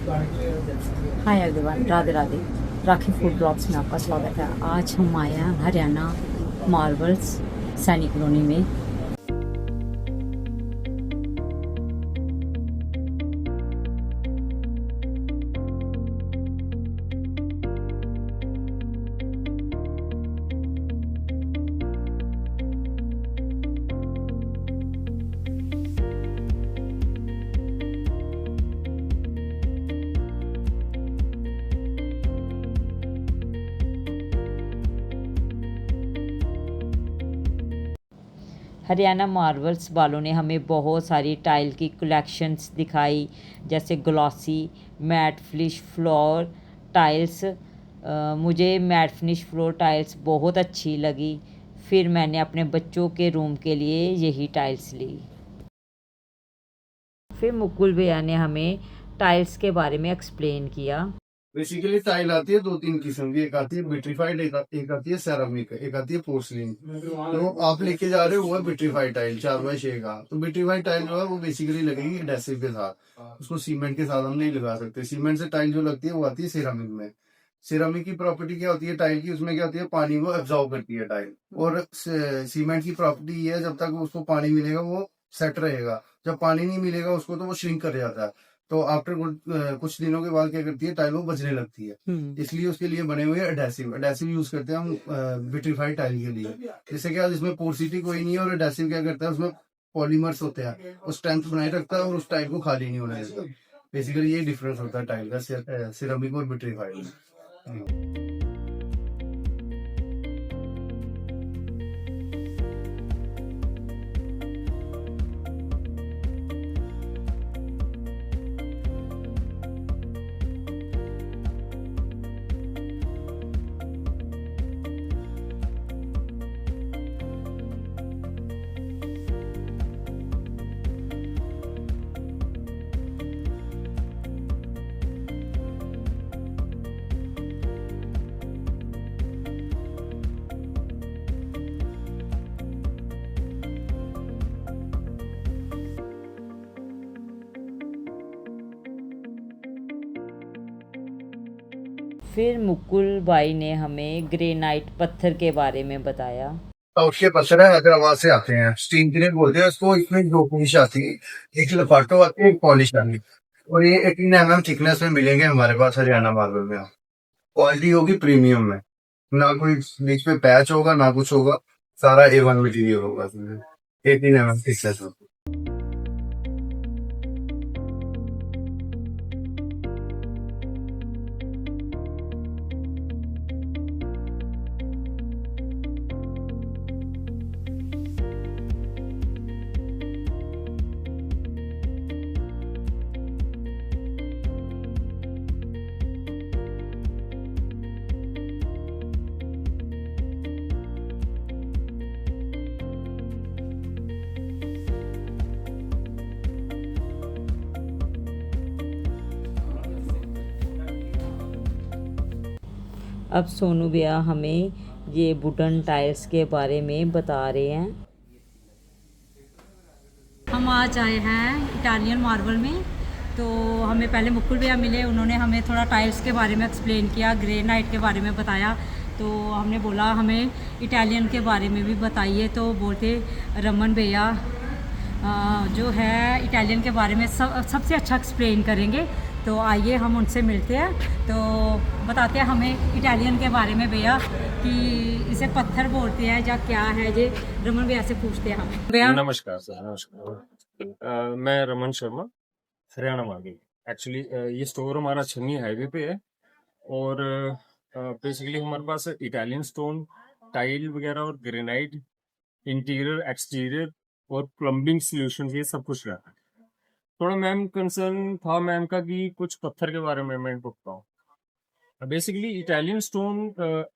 हाय everyone, Radhe Radhe. Rakhi food blogs में आपका स्वागत है। आज हम आए हैं हरियाणा मार्वल्स सैनिक कॉलोनी में। हरियाणा मार्वल्स वालों ने हमें बहुत सारी टाइल की कलेक्शंस दिखाई, जैसे glossy matte finish floor tiles. मुझे मैट फिनिश फ्लोर टाइल्स बहुत अच्छी लगी। फिर मैंने अपने बच्चों के रूम के लिए यही टाइल्स ली। फिर मुकुल भैया ने हमें टाइल्स के बारे में एक्सप्लेन किया। बेसिकली टाइल आती है दो तीन किस्म की, एक आती है विट्रीफाइड, एक आती है सेरामिक, एक आती है पोर्सलिन। तो आप लेके जा रहे हो वो है विट्रीफाइड टाइल 4x6 का। तो विट्रीफाइड टाइल जो है वो बेसिकली लगेगी एडेसिव के साथ, उसको सीमेंट के साथ हम नहीं लगा सकते। सीमेंट से टाइल जो लगती है वो आती है सेरामिक में। सेरामिक की प्रॉपर्टी क्या होती है टाइल की, उसमें क्या होती है पानी वो एब्जॉर्ब करती है टाइल। और सीमेंट की प्रॉपर्टी ये है जब तक उसको पानी मिलेगा वो सेट रहेगा, जब पानी नहीं मिलेगा उसको तो वो श्रिंक कर जाता है। तो आफ्टर कुछ दिनों के बाद क्या करती है टाइल वो बजने लगती है। इसलिए उसके लिए बने हुए एडेसिव एडेसिव यूज करते हैं हम विट्रीफाइड टाइल के लिए। जिससे क्या जिसमें पोर्सिटी कोई नहीं है, और एडेसिव क्या करता है उसमें पॉलीमर्स होते हैं, वो स्ट्रेंथ बनाए रखता है और उस टाइल को खाली नहीं होने देता। बेसिकली ये डिफरेंस होता है टाइल का सिरेमिक और विट्रीफाइड में। फिर मुकुल भाई ने हमें ग्रेनाइट पत्थर के बारे में बताया। उसके पत्थर है हैदराबाद से आते हैं, स्टीम ग्रेन बोलते हैं उसको। इसमें दो पॉलिश आती है, एक लपाटो आती है, एक पॉलिश आती है। और ये 18 mm थिकनेस में मिलेंगे हमारे पास हरियाणा मार्बल में। क्वालिटी होगी प्रीमियम में, ना कोई बीच में पैच होगा ना कुछ होगा, सारा A1 मटेरियल होगा इसमें। 18 mm थिकनेस में। अब सोनू भैया हमें ये वुडन टाइल्स के बारे में बता रहे हैं। हम आज आए हैं इटालियन मार्बल में। तो हमें पहले मुकुल भैया मिले, उन्होंने हमें थोड़ा टाइल्स के बारे में एक्सप्लेन किया, ग्रेनाइट के बारे में बताया। तो हमने बोला हमें इटालियन के बारे में भी बताइए। तो बोलते रमन भैया जो है इटालियन के बारे में सबसे अच्छा एक्सप्लेन करेंगे। तो आइए हम उनसे मिलते हैं, तो बताते हैं हमें इटालियन के बारे में भैया कि इसे पत्थर बोलते हैं या क्या है। ये रमन भैया से पूछते हैं हम। भैया नमस्कार सर, नमस्कार। मैं रमन शर्मा, हरियाणा मार्बल। एक्चुअली ये स्टोर हमारा छन्नी हाईवे पे है, और बेसिकली हमारे पास इटालियन स्टोन, टाइल वगैरह और ग्रेनाइट, इंटीरियर एक्सटीरियर और प्लम्बिंग सॉल्यूशन, ये सब कुछ रहता है। थोड़ा मैम कंसर्न था मैम का कि कुछ पत्थर के बारे में मैं बताऊँ। बेसिकली इटालियन स्टोन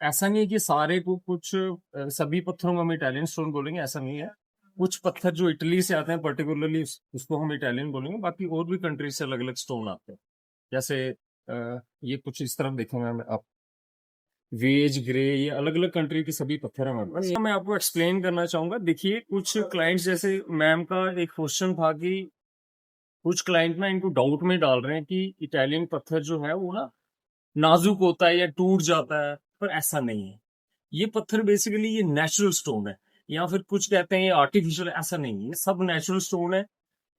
ऐसा नहीं है कि सारे को कुछ सभी पत्थरों को हम इटालियन स्टोन बोलेंगे, ऐसा नहीं है। कुछ पत्थर जो इटली से आते हैं पर्टिकुलरली उसको हम इटालियन बोलेंगे, बाकी और भी कंट्री से अलग अलग स्टोन आते हैं। जैसे ये कुछ इस तरफ देखेंगे आप, वेज ग्रे, ये अलग अलग कंट्री के सभी पत्थर हैं हमारे पास। मैं आपको एक्सप्लेन करना चाहूंगा। देखिए कुछ क्लाइंट्स, जैसे मैम का एक क्वेश्चन था कि कुछ क्लाइंट ना इनको डाउट में डाल रहे हैं कि इटालियन पत्थर जो है वो ना नाजुक होता है या टूट जाता है, पर ऐसा नहीं है। ये पत्थर बेसिकली ये नेचुरल स्टोन है, या फिर कुछ कहते हैं ये आर्टिफिशियल, ऐसा नहीं है, ये सब नेचुरल स्टोन है।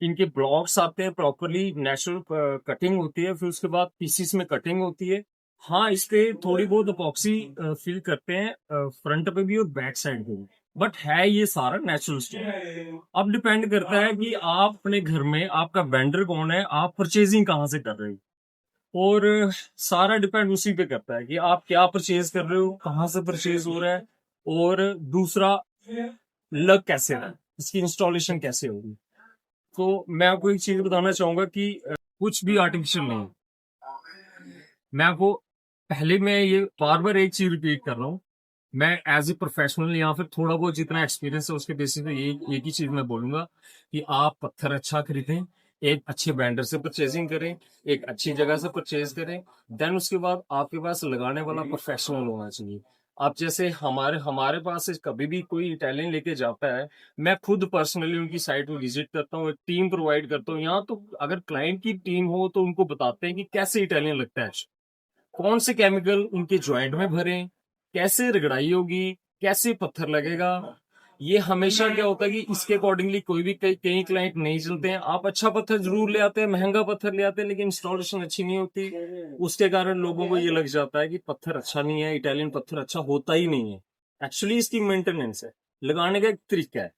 इनके ब्लॉक्स आते हैं, प्रॉपरली नेचुरल कटिंग होती है, फिर उसके बाद पीसीस में कटिंग होती है। हाँ, इस पे थोड़ी बहुत अपॉक्सी फिल करते हैं फ्रंट पे भी और बैक साइड पे भी, बट है ये सारा नेचुरल स्टोन। अब डिपेंड करता है कि आप अपने घर में आपका वेंडर कौन है, आप परचेजिंग कहाँ से कर रहे हो, और सारा डिपेंड उसी पे करता है कि आप क्या परचेज कर रहे हो, कहाँ से परचेज हो रहा है, और दूसरा लग कैसे रहा है, इसकी इंस्टॉलेशन कैसे होगी। तो मैं आपको एक चीज बताना चाहूंगा कि कुछ भी आर्टिफिशियल नहीं है। मैं आपको पहले मैं ये बार बार एक चीज रिपीट कर रहा हूँ, मैं एज ए प्रोफेशनल या फिर थोड़ा बहुत जितना एक्सपीरियंस है उसके बेसिस पे एक ही चीज मैं बोलूंगा कि आप पत्थर अच्छा खरीदें, एक अच्छे वेंडर से परचेजिंग करें, एक अच्छी जगह से परचेज करें, देन उसके बाद आपके पास लगाने वाला प्रोफेशनल होना चाहिए। आप जैसे हमारे हमारे पास से कभी भी कोई इटालियन लेके जाता है, मैं खुद पर्सनली उनकी साइट में विजिट करता हूँ, एक टीम प्रोवाइड करता हूँ। यहाँ तो अगर क्लाइंट की टीम हो तो उनको बताते हैं कि कैसे इटालियन लगता है, कौन से केमिकल उनके जॉइंट में भरे, कैसे रगड़ाई होगी, कैसे पत्थर लगेगा। ये हमेशा क्या होता है कि इसके अकॉर्डिंगली कोई भी कई क्लाइंट नहीं चलते हैं। आप अच्छा पत्थर जरूर ले आते हैं, महंगा पत्थर ले आते हैं, लेकिन इंस्टॉलेशन अच्छी नहीं होती, उसके कारण लोगों को ये लग जाता है कि पत्थर अच्छा नहीं है, इटालियन पत्थर अच्छा होता ही नहीं है। एक्चुअली इसकी मेंटेनेंस है, लगाने का एक तरीका है,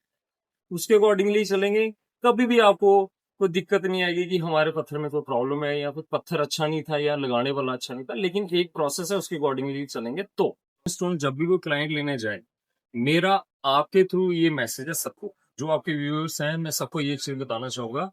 उसके अकॉर्डिंगली चलेंगे, कभी भी आपको कोई दिक्कत नहीं आएगी कि हमारे पत्थर में कोई प्रॉब्लम है या फिर पत्थर अच्छा नहीं था या लगाने वाला अच्छा नहीं था। लेकिन एक प्रोसेस है, उसके अकॉर्डिंगली चलेंगे। तो स्टोन जब भी कोई क्लाइंट लेने जाए, मेरा आपके थ्रू ये मैसेज है सबको, जो आपके व्यूअर्स हैं, मैं सबको ये चीज बताना चाहूंगा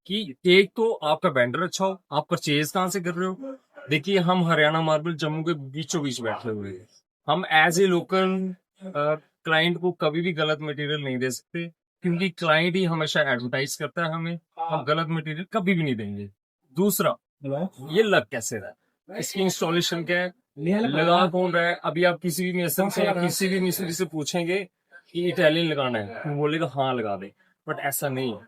कि एक तो आपका वेंडर अच्छा हो, आप परचेज कहाँ से कर रहे हो। देखिए, हम हरियाणा मार्बल जम्मू के बीचों बीच बैठे हुए हैं, हम एज ए लोकल क्लाइंट को कभी भी गलत मटेरियल नहीं दे सकते, क्योंकि क्लाइंट ही हमेशा एडवर्टाइज करता है हमें, हम गलत मटेरियल कभी भी नहीं देंगे। दूसरा, ये लग कैसे रहा है, इसकी इंस्टॉलेशन क्या है, लगा कौन रहा है। अभी आप किसी भी मेसन से या किसी भी मिस्त्री से पूछेंगे कि इटालियन लगाना है, वो बोलेगा हाँ लगा दे, बट ऐसा नहीं है।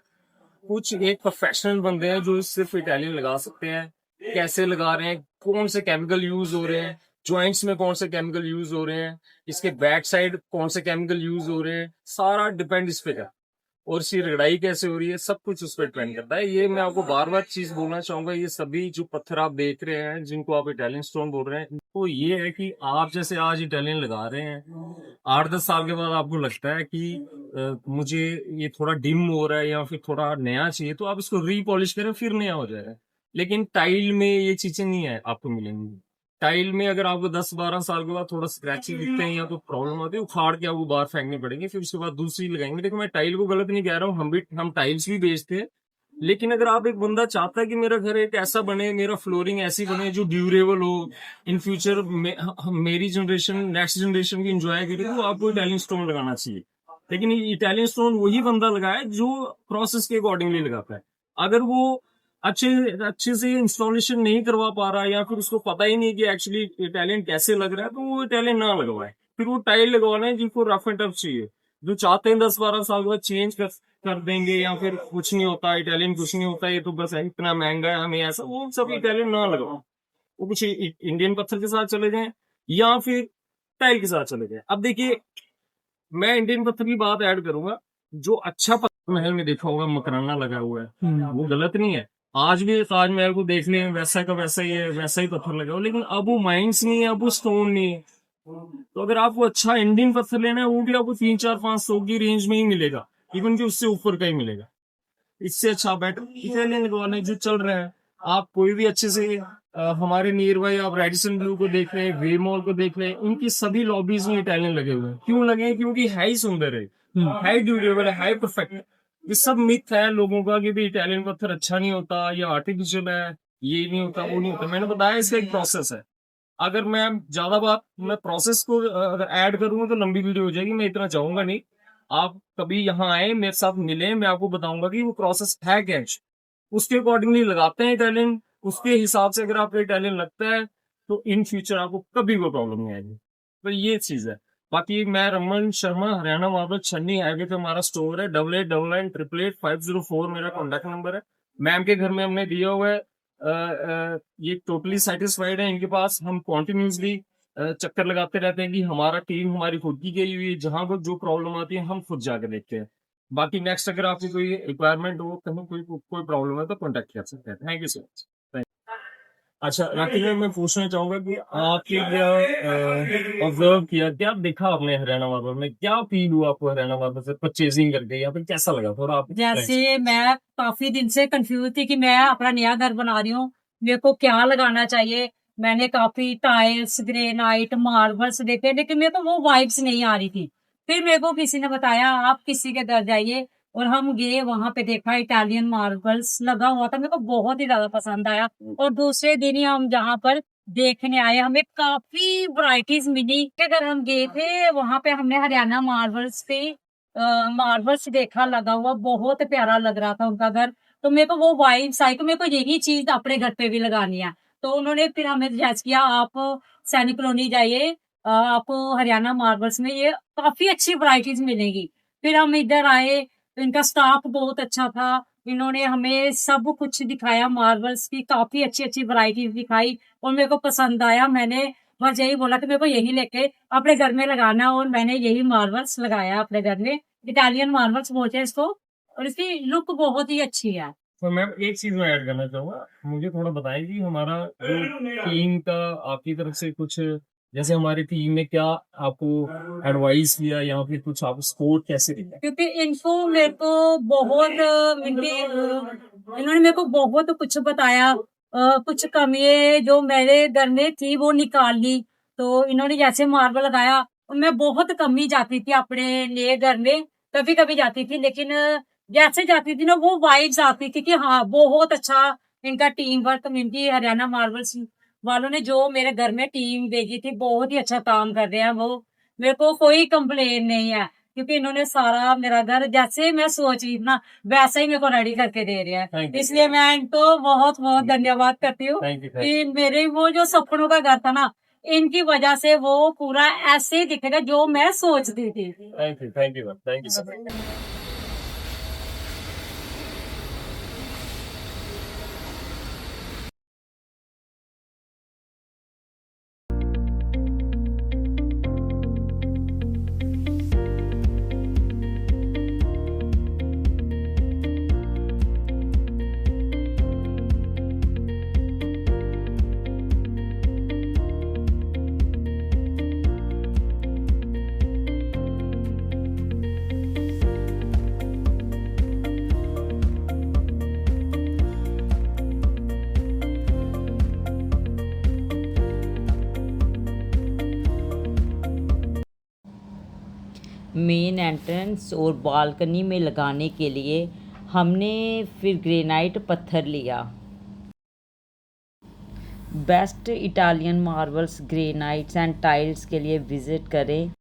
कुछ एक प्रोफेशनल बंदे हैं जो सिर्फ इटालियन लगा सकते हैं, कैसे लगा रहे हैं, कौन से केमिकल यूज हो रहे हैं, जॉइंट्स में कौन से केमिकल यूज हो रहे हैं, इसके बैक साइड कौन से केमिकल यूज हो रहे हैं, सारा डिपेंड इस पे है। और इसकी रगड़ाई कैसे हो रही है, सब कुछ उस पर डिपेंड करता है। ये मैं आपको बार बार चीज बोलना चाहूंगा, ये सभी जो पत्थर आप देख रहे हैं जिनको आप इटालियन स्टोन बोल रहे हैं, तो ये है कि आप जैसे आज इटालियन लगा रहे हैं, 8-10 साल के बाद आपको लगता है कि मुझे ये थोड़ा डिम हो रहा है या फिर थोड़ा नया चाहिए, तो आप इसको रीपॉलिश करें, फिर नया हो जाएगा। लेकिन टाइल में ये चीजें नहीं है, आपको मिलेंगी। टाइल में अगर आपको 10-12 साल के बाद थोड़ा स्क्रैची दिखते हैं या तो प्रॉब्लम आती है, उखाड़ के आपको बाहर फेंकने पड़ेंगे, फिर उसके बाद दूसरी लगाएंगे। देखो, मैं टाइल को गलत नहीं कह रहा हूँ, हम टाइल्स भी बेचते हैं। लेकिन अगर आप एक बंदा चाहता है कि मेरा घर एक ऐसा बने, मेरा फ्लोरिंग ऐसी बने जो ड्यूरेबल हो, इन फ्यूचर मेरी जनरेशन नेक्स्ट जनरेशन की इंजॉय करे, तो आपको इटालियन स्टोन लगाना चाहिए। लेकिन इटालियन स्टोन वही बंदा लगाए जो प्रोसेस के अकॉर्डिंगली लगाता है। अगर वो अच्छे अच्छे से इंस्टॉलेशन नहीं करवा पा रहा, या फिर उसको पता ही नहीं कि एक्चुअली इटालियन कैसे लग रहा है, तो वो इटालियन ना लगवाए। फिर वो टाइल लगवाना है जिनको रफ एंड टफ चाहिए, जो चाहते हैं 10-12 साल बाद चेंज कर देंगे, या फिर कुछ नहीं होता इटालियन, कुछ नहीं होता, ये तो बस इतना महंगा है हमें ऐसा, वो सब इटालियन ना लगवाओ। वो कुछ इंडियन पत्थर के साथ चले जाएं या फिर टाइल के साथ चले जाएं। अब देखिए, मैं इंडियन पत्थर की बात ऐड करूंगा। जो अच्छा पत्थर, महल में देखा होगा मकराना लगा हुआ है, वो गलत नहीं है। आज भी ताजमहल को देख लें, वैसा का वैसा ही है, वैसा ही पत्थर लगा हो, लेकिन अब वो माइंस नहीं है, अब वो स्टोन नहीं है। तो अगर आपको अच्छा इंडियन पत्थर लेना है, वो भी आपको 3-4-5 सौ की रेंज में ही मिलेगा, इवन कि उससे ऊपर का ही मिलेगा। इससे अच्छा बेटर इटालियन लगवाना जो चल रहा है। आप कोई भी अच्छे से हमारे नियर बाई आप रेडिसन ब्लू को देख रहे हैं, वे मॉल को देख रहे हैं, उनकी सभी लॉबीज में इटालियन लगे हुए हैं। क्यों लगे हैं? क्योंकि है ही सुंदर है, हाई ड्यूरेबल है, हाई परफेक्ट है। ये सब मिथ है लोगों का कि भाई इटालियन पत्थर अच्छा नहीं होता या आर्टिफिशियल है, ये नहीं होता, वो नहीं होता। मैंने बताया इसका एक प्रोसेस है। अगर मैं प्रोसेस को अगर ऐड करूंगा तो लंबी वीडियो हो जाएगी, मैं इतना चाहूंगा नहीं। आप कभी यहाँ आए, मेरे साथ मिले, मैं आपको बताऊंगा कि वो प्रोसेस है क्या, उसके अकॉर्डिंगली लगाते हैं इटालियन। उसके हिसाब से अगर आपको इटालियन लगता है तो इन फ्यूचर आपको कभी कोई प्रॉब्लम नहीं आएगी। तो ये चीज है। बाकी मैं रमन शर्मा, हरियाणा मार्बल, छन्नी हाईवे पे हमारा स्टोर है। 8899888504 मेरा कॉन्टैक्ट नंबर है। मैम के घर में हमने दिया हुआ है, ये टोटली सेटिस्फाइड है इनके पास। हम कॉन्टिन्यूसली चक्कर लगाते रहते हैं कि हमारा टीम हमारी खुद की गई हुई है, जहां को जो प्रॉब्लम आती है हम खुद जाकर देखते हैं। बाकी नेक्स्ट अगर आपकी कोई रिक्वायरमेंट हो, कहीं कोई प्रॉब्लम है तो कॉन्टेक्ट कर सकते हैं। Thank you so much. अच्छा राकेश भाई, मैं पूछना चाहूंगा कि आपने क्या ऑब्जर्व किया, क्या देखा आपने हरियाणा मार्बल में, क्या फील हुआ आपको हरियाणा मार्बल से परचेजिंग करके, या फिर कैसा लगा थोड़ा आप जैसे मैं काफी दिन से कंफ्यूज थी कि मैं अपना नया घर बना रही हूँ, मेरे को क्या लगाना चाहिए। मैंने काफी टाइल्स, ग्रेनाइट, मार्बल्स देखे, लेकिन मेरे को वो वाइब्स नहीं आ रही थी। फिर मेरे को किसी ने बताया आप किसी के घर जाइए, और हम गए वहां पे, देखा इटालियन मार्बल्स लगा हुआ था, मेरे को बहुत ही ज्यादा पसंद आया। और दूसरे दिन ही हम जहाँ पर देखने आए, हमें काफी वराइटीज मिली। के अगर हम गए थे वहां पे, हमने हरियाणा मार्बल्स पे मार्बल्स देखा लगा हुआ, बहुत प्यारा लग रहा था उनका घर। तो मेरे को वो वाइब्स आई कि मेरे को यही चीज अपने घर पे भी लगानी है। तो उन्होंने फिर हमें सजेस्ट किया आप सैनिक कॉलोनी जाइए, आपको हरियाणा मार्बल्स में ये काफी अच्छी वराइटीज मिलेगी। फिर हम इधर आए तो इनका स्टाफ बहुत अच्छा था, इन्होंने हमें सब कुछ दिखाया, मार्बल्स की काफी अच्छी अच्छी वराइटीज दिखाई और मेरे को पसंद आया। मैंने बस यही बोला कि मेरे को यही लेके अपने घर में लगाना, और मैंने यही मार्बल्स लगाया अपने घर में। इटालियन मार्बल्स बोलते हैं इसको, और इसकी लुक बहुत ही अच्छी है। तो मैम एक चीज मैं ऐड करना चाहूंगा, मुझे थोड़ा बताएं कि हमारा जो टीम का आपकी तरफ से कुछ, जैसे हमारी टीम ने क्या आपको एडवाइस किया या फिर कुछ आप सपोर्ट कैसे दिया? क्योंकि इनको मेरे को बहुत इन्होंने मेरे को बहुत कुछ बताया, कुछ कमियां जो मेरे घर में थी वो निकाल ली। तो इन्होंने जैसे मार्बल लगाया, मैं बहुत कम ही जाती थी अपने नए घर में, कभी कभी जाती थी, लेकिन जैसे जाती थी ना वो वाइब्स आती थी कि हाँ बहुत अच्छा इनका टीम वर्क, इनकी हरियाणा मार्बल्स वालों ने जो मेरे घर में टीम भेजी थी, बहुत ही अच्छा काम कर रहे हैं वो। मेरे को कोई कंप्लेन नहीं है, क्योंकि इन्होंने सारा मेरा घर जैसे मैं सोच रही थी ना वैसा ही मेरे को रेडी करके दे रहे हैं। Thank you. इसलिए मैं इनको बहुत बहुत धन्यवाद करती हूँ Thank you, कि मेरे वो जो सपनों का घर था ना, इनकी वजह से वो पूरा ऐसे ही दिखेगा जो मैं सोचती थी। Thank you, thank you, thank you sir. Main entrance और बालकनी में लगाने के लिए हमने फिर ग्रेनाइट पत्थर लिया। Best Italian marbles, granites and tiles के लिए विज़िट करें